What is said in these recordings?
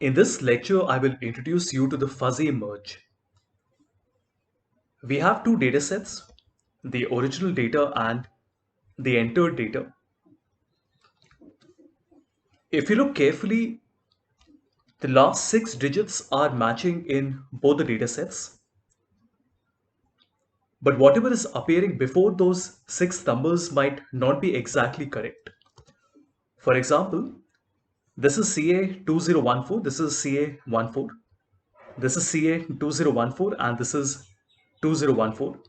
In this lecture, I will introduce you to the fuzzy merge. We have two data sets, the original data and the entered data. If you look carefully, the last 6 digits are matching in both the data sets. But whatever is appearing before those 6 numbers might not be exactly correct. For example, this is CA2014, this is CA14, this is CA2014, and this is 2014.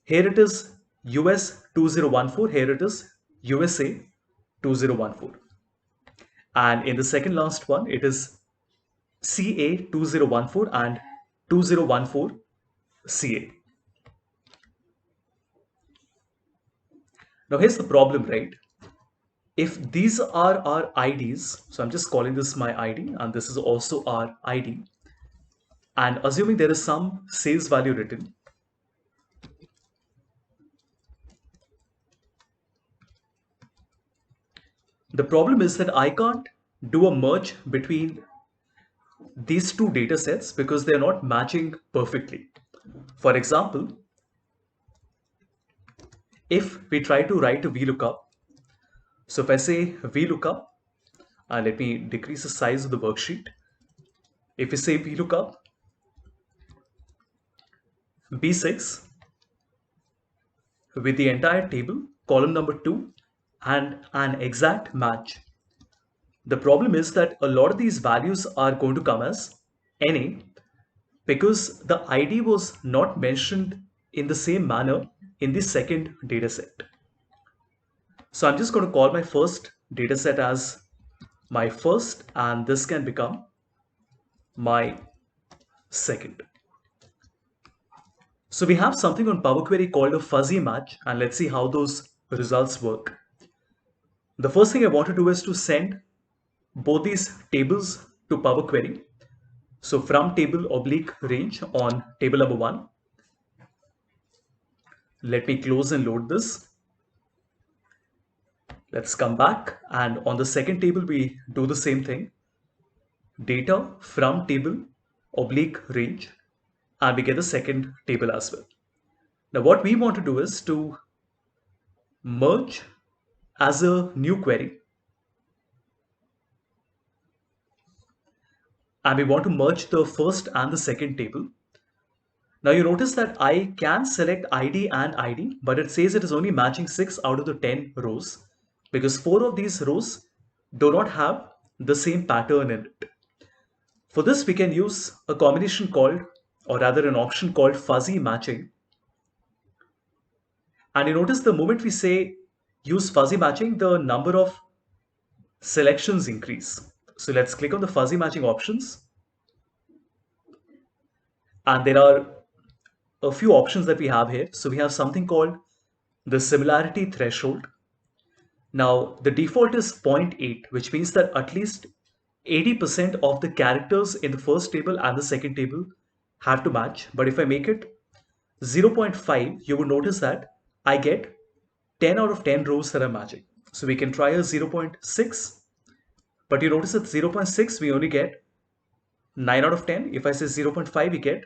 Here it is US 2014, here it is USA 2014. And in the second last one, it is CA 2014 and 2014 CA. Now here's the problem, right? If these are our IDs, so I'm just calling this my ID and this is also our ID. And assuming there is some sales value written, the problem is that I can't do a merge between these two data sets because they're not matching perfectly. For example, if we try to write a VLOOKUP, so if I say VLOOKUP, let me decrease the size of the worksheet. If we say VLOOKUP B6 with the entire table, column number 2, and an exact match, the problem is that a lot of these values are going to come as NA because the ID was not mentioned in the same manner in the second data set. So I'm just going to call my first data set as my first, and this can become my second. So we have something on Power Query called a fuzzy match, and let's see how those results work. The first thing I want to do is to send both these tables to Power Query. So from table oblique range on table number 1. Let me close and load this. Let's come back, and on the second table we do the same thing. Data from table oblique range, and we get the second table as well. Now what we want to do is to merge as a new query, and we want to merge the first and the second table. Now you notice that I can select ID and ID, but it says it is only matching 6 out of the 10 rows because 4 of these rows do not have the same pattern in it. For this, we can use a combination called, or rather an option called fuzzy matching. And you notice the moment we say use fuzzy matching, the number of selections increase. So let's click on the fuzzy matching options. And there are a few options that we have here. So we have something called the similarity threshold. Now the default is 0.8, which means that at least 80% of the characters in the first table and the second table have to match. But if I make it 0.5, you will notice that I get 10 out of 10 rows that are matching. So we can try a 0.6, but you notice at 0.6 we only get 9 out of 10. If I say 0.5, we get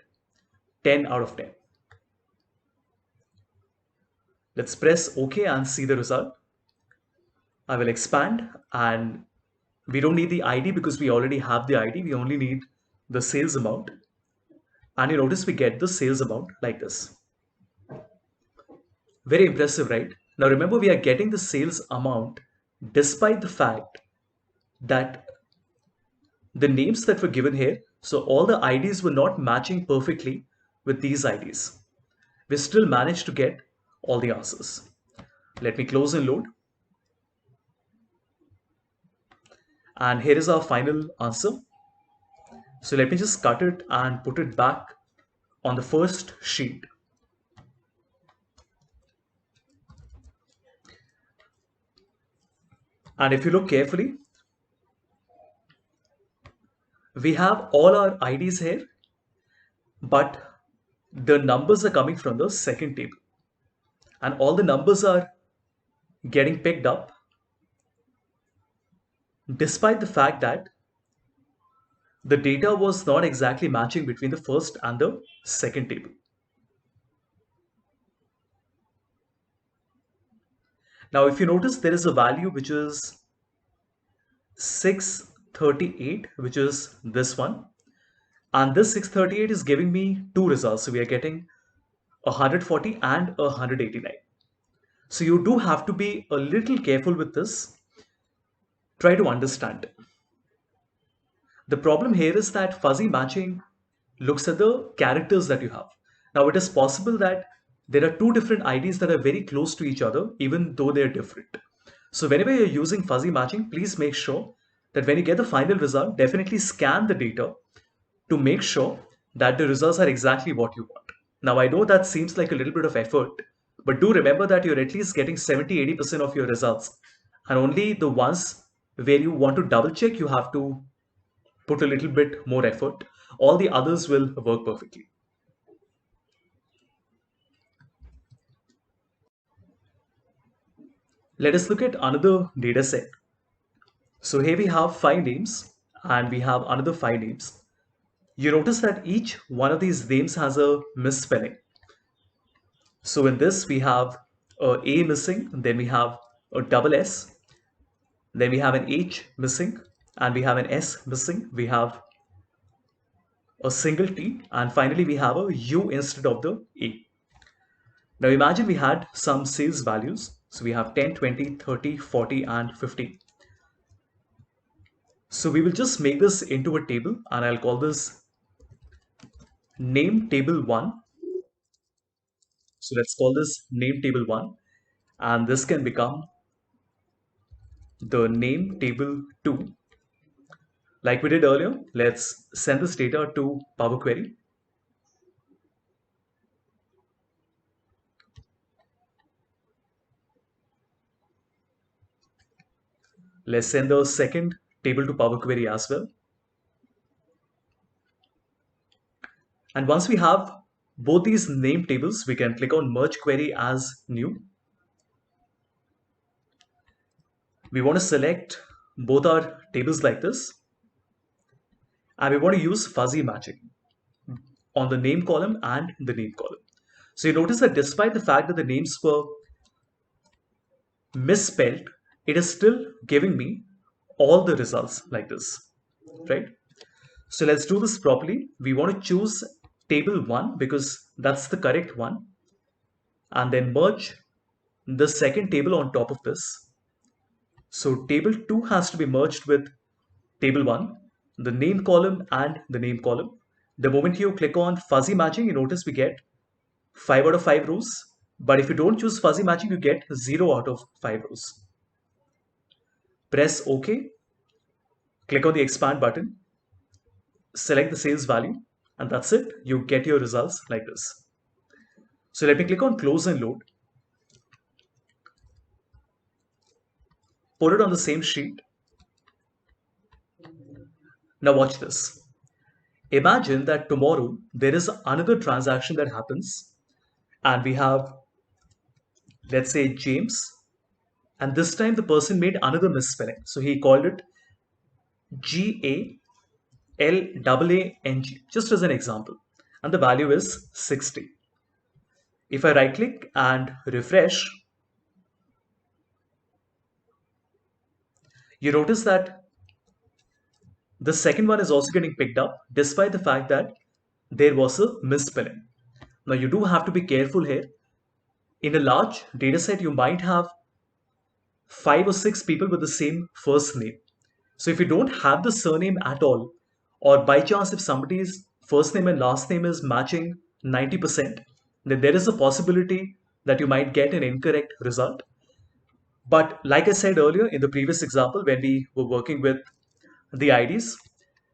10 out of 10. Let's press OK and see the result. I will expand, and we don't need the ID because we already have the ID. We only need the sales amount. And you notice we get the sales amount like this. Very impressive, right? Now remember, we are getting the sales amount despite the fact that the names that were given here, so all the IDs were not matching perfectly with these IDs. We still managed to get all the answers. Let me close and load. And here is our final answer. So let me just cut it and put it back on the first sheet. And if you look carefully, we have all our IDs here, but the numbers are coming from the second table. And all the numbers are getting picked up despite the fact that the data was not exactly matching between the first and the second table. Now, if you notice, there is a value which is 638, which is this one. And this 638 is giving me two results. So we are getting 140 and 189. So you do have to be a little careful with this. Try to understand. The problem here is that fuzzy matching looks at the characters that you have. Now, it is possible that there are two different IDs that are very close to each other, even though they're different. So whenever you're using fuzzy matching, please make sure that when you get the final result, definitely scan the data to make sure that the results are exactly what you want. Now, I know that seems like a little bit of effort, but do remember that you're at least getting 70-80% of your results. And only the ones where you want to double check, you have to put a little bit more effort. All the others will work perfectly. Let us look at another data set. So here we have five names and we have another five names. You notice that each one of these names has a misspelling. So in this, we have a missing, then we have a double S, then we have an H missing, and we have an S missing. We have a single T, and finally we have a U instead of the A. Now imagine we had some sales values. So we have 10, 20, 30, 40, and 50. So we will just make this into a table, and I'll call this name table 1. So let's call this name table 1, and this can become the name table 2. Like we did earlier, let's send this data to Power Query. Let's send the second table to Power Query as well. And once we have both these name tables, we can click on Merge Query as New. We want to select both our tables like this. And we want to use fuzzy matching on the name column and the name column. So you notice that despite the fact that the names were misspelled, it is still giving me all the results like this, right? So let's do this properly. We want to choose table 1 because that's the correct one, and then merge the second table on top of this. So table 2 has to be merged with table 1, the name column and the name column. The moment you click on fuzzy matching, you notice we get 5 out of 5 rows. But if you don't choose fuzzy matching, you get 0 out of 5 rows. Press OK, click on the expand button, select the sales value, and that's it. You get your results like this. So let me click on close and load. Put it on the same sheet. Now watch this. Imagine that tomorrow there is another transaction that happens and we have, let's say, James, and this time the person made another misspelling. So he called it GALAANG, just as an example. And the value is 60. If I right click and refresh, you notice that the second one is also getting picked up despite the fact that there was a misspelling. Now you do have to be careful here. In a large data set, you might have 5 or 6 people with the same first name. So if you don't have the surname at all, or by chance if somebody's first name and last name is matching 90%, then there is a possibility that you might get an incorrect result. But like I said earlier in the previous example, when we were working with the IDs,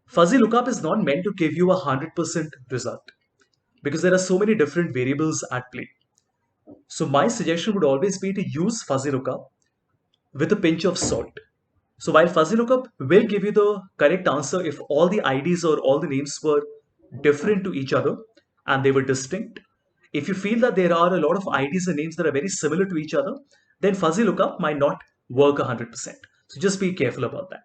fuzzy lookup is not meant to give you a 100% result because there are so many different variables at play. So my suggestion would always be to use fuzzy lookup with a pinch of salt. So while fuzzy lookup will give you the correct answer if all the IDs or all the names were different to each other and they were distinct, if you feel that there are a lot of IDs and names that are very similar to each other, then fuzzy lookup might not work 100%. So just be careful about that.